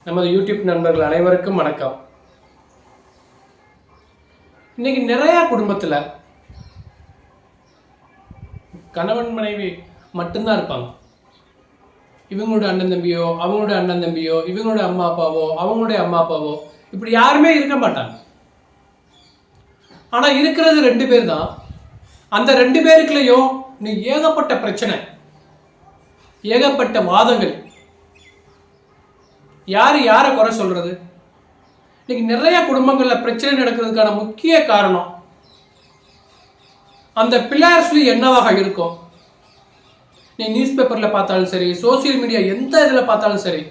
நமது யூடியூப் நண்பர்கள் அனைவருக்கும் வணக்கம். இன்னைக்கு நிறைய குடும்பத்தில் கணவன் மனைவி மட்டும்தான் இருப்பாங்க. இவங்களோட அண்ணன் தம்பியோ, அவங்களோட அண்ணன் தம்பியோ, இவங்களோட அம்மா அப்பாவோ, அவங்களுடைய அம்மா அப்பாவோ இப்படி யாருமே இருக்க மாட்டாங்க. ஆனால் இருக்கிறது 2 பேர் தான். அந்த 2 பேருக்குள்ளேயும் நீ ஏகப்பட்ட பிரச்சனை, ஏகப்பட்ட வாதங்கள். யாரை குறை சொல்றது? இன்னைக்கு நிறைய குடும்பங்கள்ல பிரச்சனை நடக்கிறதுக்கான முக்கிய காரணம் அந்த பிள்ளையார் என்னவாக இருக்கும். நீ நியூஸ் பேப்பர்ல பார்த்தாலும் சரி, சோசியல் மீடியா எந்த இதில் பார்த்தாலும் சரி,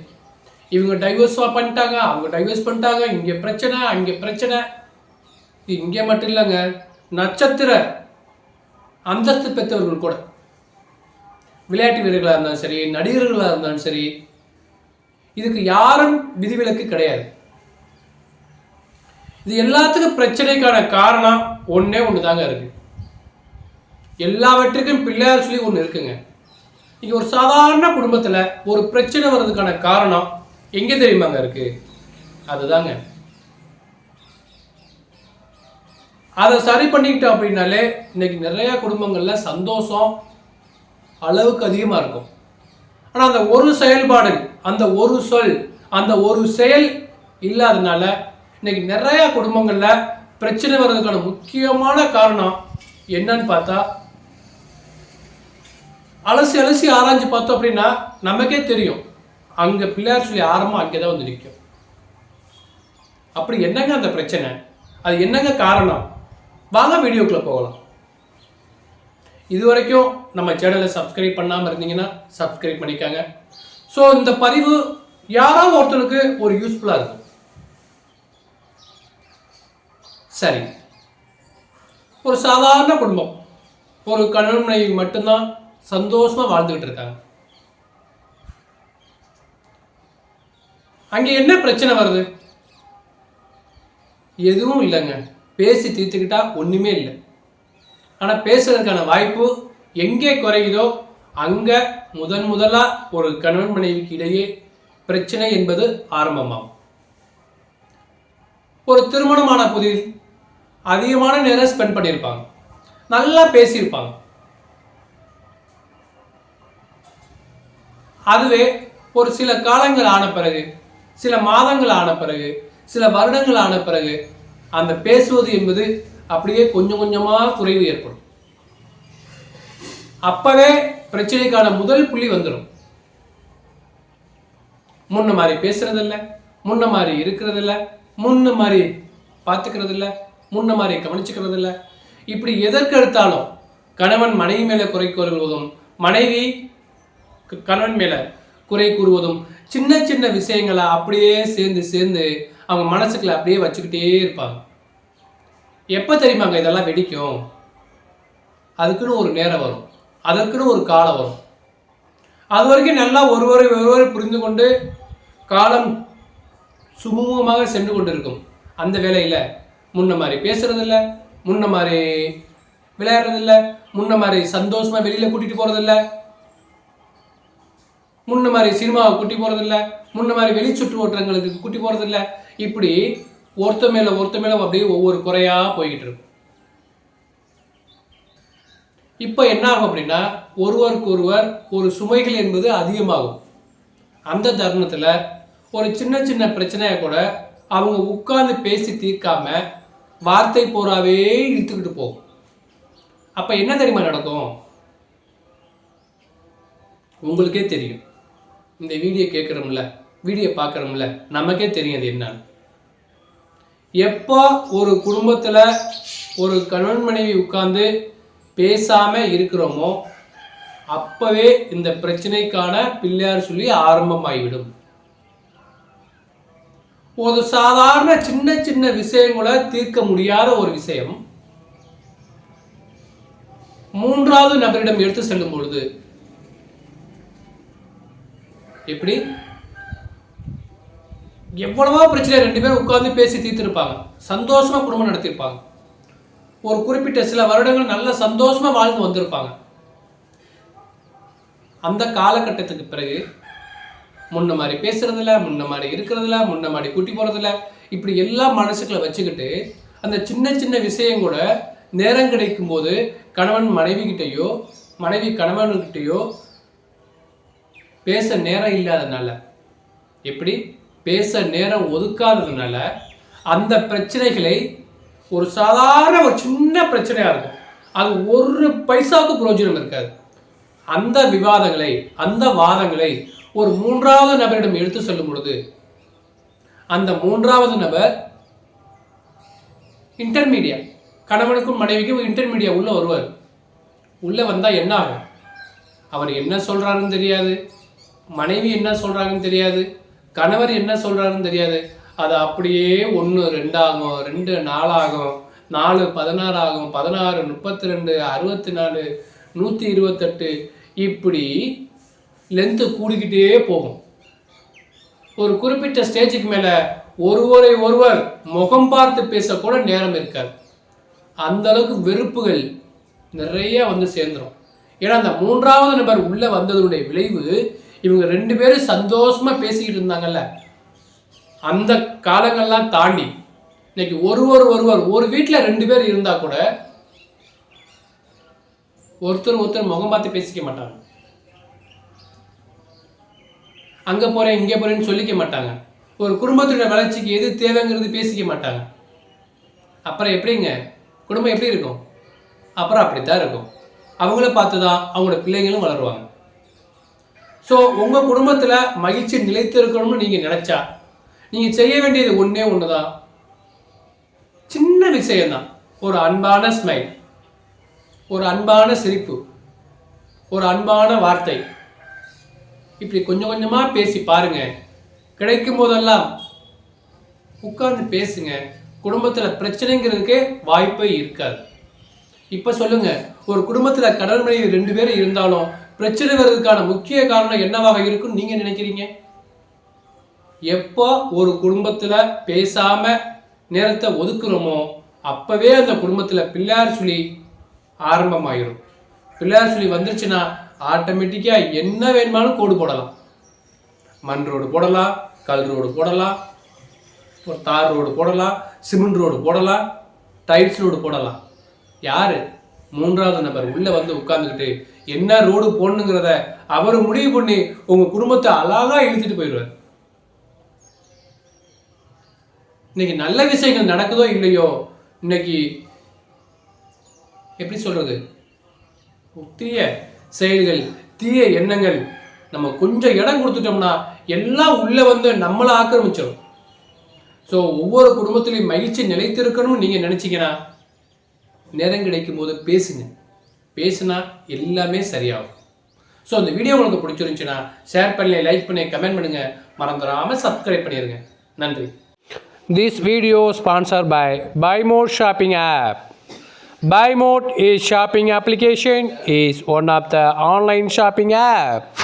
இவங்க டைவர்ஸ் பண்ணிட்டாங்க, அவங்க டைவர்ஸ் பண்ணிட்டாங்க, இங்கே பிரச்சனை அங்கே பிரச்சனை. இங்கே மட்டும் இல்லைங்க, நட்சத்திர அந்தஸ்து பெற்றவர்கள் கூட, விளையாட்டு வீரர்களாக இருந்தாலும் சரி, நடிகர்களாக இருந்தாலும் சரி, இதுக்கு யாரும் விதிவிலக்கு கிடையாது. இது எல்லாத்துக்கும் பிரச்சனைக்கான காரணம் ஒன்னே ஒண்ணுதாங்க இருக்கு. எல்லாவற்றுக்கும் பிள்ளையார் ஒண்ணு இருக்குங்க. இங்க ஒரு சாதாரண குடும்பத்துல ஒரு பிரச்சனை வர்றதுக்கான காரணம் எங்க தெரியுமாங்க இருக்கு? அதுதாங்க. அதை சரி பண்ணிக்கிட்டோம் அப்படின்னாலே இன்னைக்கு நிறைய குடும்பங்கள்ல சந்தோஷம் அளவுக்கு அதிகமா இருக்கும். ஆனா அந்த ஒரு செயல்பாடு, அந்த ஒரு சொல், அந்த ஒரு செயல் இல்லாதனால இன்னைக்கு நிறைய குடும்பங்கள்ல பிரச்சனை வர்றதுக்கான முக்கியமான காரணம் என்னன்னு பார்த்தா, அலசி ஆராய்ஞ்சு பார்த்தோம் அப்படின்னா நமக்கே தெரியும், அங்க பிள்ளையார் ஆரம்பம் அங்கேதான் வந்து நிற்கும். அப்படி என்னங்க அந்த பிரச்சனை, அது என்னங்க காரணம்? வாங்க வீடியோக்குள்ள போகலாம். இது வரைக்கும் நம்ம சேனலை சப்ஸ்கிரைப் பண்ணாமல் இருந்தீங்கன்னா சப்ஸ்கிரைப் பண்ணிக்காங்க. ஸோ இந்த பதிவு யாராவது ஒருத்தனுக்கு ஒரு யூஸ்ஃபுல்லாக இருக்கும். சரி, ஒரு சாதாரண குடும்பம், ஒரு கணவன் மனைவி மட்டும்தான் சந்தோஷமா வாழ்ந்துகிட்டு இருக்காங்க. அங்கே என்ன பிரச்சனை வருது? எதுவும் இல்லைங்க. பேசி தீர்த்துக்கிட்டா ஒன்றுமே இல்லை. ஆனால் பேசுறதுக்கான வாய்ப்பு எங்கே குறையுதோ அங்கே முதலா ஒரு கணவன் மனைவிக்கு இடையே பிரச்சனை என்பது ஆரம்பமாகும். ஒரு திருமணமான புதில் அதிகமான நேரம் ஸ்பெண்ட் பண்ணியிருப்பாங்க, நல்லா பேசியிருப்பாங்க. அதுவே ஒரு சில காலங்கள் ஆன பிறகு, சில மாதங்கள் ஆன பிறகு, சில வருடங்கள் ஆன பிறகு அந்த பேசுவது என்பது அப்படியே கொஞ்சம் கொஞ்சமா குறைவு ஏற்படும். அப்பவே பிரச்சனைக்கான முதல் புள்ளி வந்துடும். முன்ன மாதிரி பேசுறது இல்லை, முன்ன மாதிரி இருக்கிறது இல்லை, முன்ன மாதிரி பார்த்துக்கிறது இல்லை, முன்ன மாதிரி கவனிச்சுக்கிறது இல்லை. இப்படி எதற்கு எடுத்தாலும் கணவன் மனைவி மேல குறை கூறுவதும், மனைவி கணவன் மேல குறை கூறுவதும், சின்ன சின்ன விஷயங்களை அப்படியே சேர்ந்து அவங்க மனசுக்குள்ள அப்படியே வச்சுக்கிட்டே இருப்பாங்க. எப்போ தெரியுமாங்க இதெல்லாம் வெடிக்கும்? அதுக்குன்னு ஒரு நேரம் வரும், அதற்குன்னு ஒரு காலம் வரும். அது வரைக்கும் நல்லா ஒருவரை புரிந்து கொண்டு காலம் சுமூகமாக சென்று கொண்டிருக்கும். அந்த வேலையில் முன்ன மாதிரி பேசுறதில்ல, முன்ன மாதிரி விளையாடுறதில்ல, முன்ன மாதிரி சந்தோஷமா வெளியில கூட்டிட்டு போறதில்ல, முன்ன மாதிரி சினிமாவை கூட்டி போறதில்ல, முன்ன மாதிரி வெளி சுற்று ஓட்டங்களுக்கு கூட்டி போறதில்ல. இப்படி ஒருத்த மேல அப்படியே ஒவ்வொரு குறையா போய்கிட்டு இருக்கும். இப்ப என்ன ஆகும் அப்படின்னா, ஒருவருக்கு ஒருவர் ஒரு சுமைகள் என்பது அதிகமாகும். அந்த தருணத்துல ஒரு சின்ன சின்ன பிரச்சனையை கூட அவங்க உட்கார்ந்து பேசி தீர்க்காம வார்த்தை போராவே இழுத்துக்கிட்டு போகும். அப்ப என்ன தெரியுமா நடக்கும்? உங்களுக்கே தெரியும். இந்த வீடியோ கேட்குறோம்ல, வீடியோ பார்க்குறோம்ல, நமக்கே தெரியும் அது என்னன்னு. எப்போ ஒரு குடும்பத்துல ஒரு கணவன் மனைவி உட்கார்ந்து பேசாம இருக்கிறோமோ அப்பவே இந்த பிரச்சனைக்கான பிள்ளையார் ஆரம்பமாகிவிடும். ஒரு சாதாரண சின்ன சின்ன விஷயங்களை தீர்க்க முடியாத ஒரு விஷயம் மூன்றாவது நபரிடம் எடுத்து செல்லும் பொழுது எப்படி எவ்வளவோ பிரச்சனை 2 பேரும் உட்கார்ந்து பேசி தீர்த்திருப்பாங்க, சந்தோஷமா குடும்பம் நடத்திருப்பாங்க, ஒரு குறிப்பிட்ட சில வருடங்கள் நல்ல சந்தோஷமா வாழ்ந்து வந்திருப்பாங்க. அந்த காலகட்டத்துக்கு பிறகு முன்ன மாதிரி பேசுறதில்ல, முன்ன மாதிரி இருக்கிறதில்ல, முன்ன மாதிரி குட்டி போகிறதில்ல, இப்படி எல்லாம் மனசுக்குள்ள வச்சுக்கிட்டு அந்த சின்ன சின்ன விஷயம் கூட நேரம் கிடைக்கும் போது கணவன் மனைவி கிட்டேயோ மனைவி கணவன்கிட்டயோ பேச நேரம் இல்லாதனால, எப்படி பேச நேரம் ஒதுக்காததுனால அந்த பிரச்சனைகளை ஒரு சாதாரண ஒரு சின்ன பிரச்சனையாக இருக்கும், அது ஒரு பைசாவுக்கு பிரயோஜனம் இருக்காது. அந்த விவாதங்களை அந்த வாதங்களை ஒரு மூன்றாவது நபரிடம் எடுத்து சொல்லும் பொழுது அந்த மூன்றாவது நபர் இன்டர்மீடியா, கணவனுக்கும் மனைவிக்கும் இன்டர்மீடியா உள்ள வருவார். உள்ள வந்தால் என்ன ஆகும்? அவர் என்ன சொல்றாருன்னு தெரியாது, மனைவி என்ன சொல்றாங்கன்னு தெரியாது, கணவர் என்ன சொல்றாருன்னு தெரியாது. அது அப்படியே 1 2 ஆகும், 2 4 ஆகும், 4 16 ஆகும், 16 32 64 128, இப்படி லென்த்து கூடிக்கிட்டே போகும். ஒரு குறிப்பிட்ட ஸ்டேஜுக்கு மேலே ஒருவரை ஒருவர் முகம் பார்த்து பேசக்கூட நேரம் இருக்காது. அந்த அளவுக்கு வெறுப்புகள் நிறைய வந்து சேர்ந்துடும். ஏன்னா அந்த மூன்றாவது நபர் உள்ள வந்ததுடைய விளைவு, இவங்க 2 பேரும் சந்தோஷமா பேசிக்கிட்டு இருந்தாங்கல்ல, அந்த காலங்கள்லாம் தாண்டி இன்னைக்கு ஒருவர் ஒரு வீட்டில் 2 பேர் இருந்தா கூட ஒருத்தர் முகம் பார்த்து பேசிக்க மாட்டாங்க. அங்க போறேன் இங்கே போறேன்னு சொல்லிக்க மாட்டாங்க. ஒரு குடும்பத்தோட வளர்ச்சிக்கு எது தேவைங்கிறது பேசிக்க மாட்டாங்க. அப்புறம் எப்படிங்க குடும்பம் எப்படி இருக்கும்? அப்புறம் அப்படித்தான் இருக்கும். அவங்கள பார்த்து தான் அவங்களோட பிள்ளைங்களும் வளருவாங்க. ஸோ உங்கள் குடும்பத்தில் மகிழ்ச்சி நிலைத்து இருக்கணும்னு நீங்கள் நினச்சா நீங்கள் செய்ய வேண்டியது ஒன்றே ஒன்று தான். சின்ன விஷயம்தான். ஒரு அன்பான ஸ்மைல், ஒரு அன்பான சிரிப்பு, ஒரு அன்பான வார்த்தை, இப்படி கொஞ்சம் கொஞ்சமாக பேசி பாருங்க. கிடைக்கும் போதெல்லாம் உட்கார்ந்து பேசுங்க. குடும்பத்தில் பிரச்சனைங்கிறதுக்கே வாய்ப்பே இருக்காது. இப்போ சொல்லுங்க, ஒரு குடும்பத்தில் கணவன் மனைவி 2 பேரும் இருந்தாலும் பிரச்சனை வர்றதுக்கான முக்கிய காரணம் என்னவாக இருக்குன்னு நீங்க நினைக்கிறீங்க? எப்போ ஒரு குடும்பத்தில் பேசாம நேரத்தை ஒதுக்குறோமோ அப்பவே அந்த குடும்பத்தில் பிள்ளையார் சொல்லி ஆரம்பமாயிரும். பிள்ளையார் சொல்லி வந்துருச்சுன்னா ஆட்டோமேட்டிக்கா என்ன வேணுமாலும் கோடு போடலாம். மண் ரோடு போடலாம், கல் ரோடு போடலாம், ஒரு தார் ரோடு போடலாம், சிமெண்ட் ரோடு போடலாம், டைல்ஸ் ரோடு போடலாம். யாரு? மூன்றாவது நபர் உள்ள வந்து உட்கார்ந்துக்கிட்டு என்ன ரோடு போடணுங்கிறத அவர் முடிவு பண்ணி உங்க குடும்பத்தை அழகா இழுத்துட்டு போயிடுவார். இன்னைக்கு நல்ல விஷயங்கள் நடக்குதோ இல்லையோ, இன்னைக்கு எப்படி சொல்றது, தீய செயல்கள் தீய எண்ணங்கள் நம்ம கொஞ்சம் இடம் கொடுத்துட்டோம்னா எல்லாம் உள்ள வந்து நம்மளை ஆக்கிரமிச்சிடும். ஸோ ஒவ்வொரு குடும்பத்திலையும் மகிழ்ச்சி நிலைத்திருக்கணும்னு நீங்கள் நினச்சிங்கன்னா நேரம் கிடைக்கும் போது பேசுங்க. பேசுனா எல்லாமே சரியாகும். ஸோ இந்த வீடியோ உங்களுக்கு பிடிச்சிருந்துச்சுன்னா ஷேர் பண்ணி, லைக் பண்ணி, கமெண்ட் பண்ணுங்க. மறந்துடாமல் சப்ஸ்கிரைப் பண்ணிடுங்க. நன்றி. This video sponsored by BuyMode shopping app. BuyMode is shopping application, is one of the online shopping app.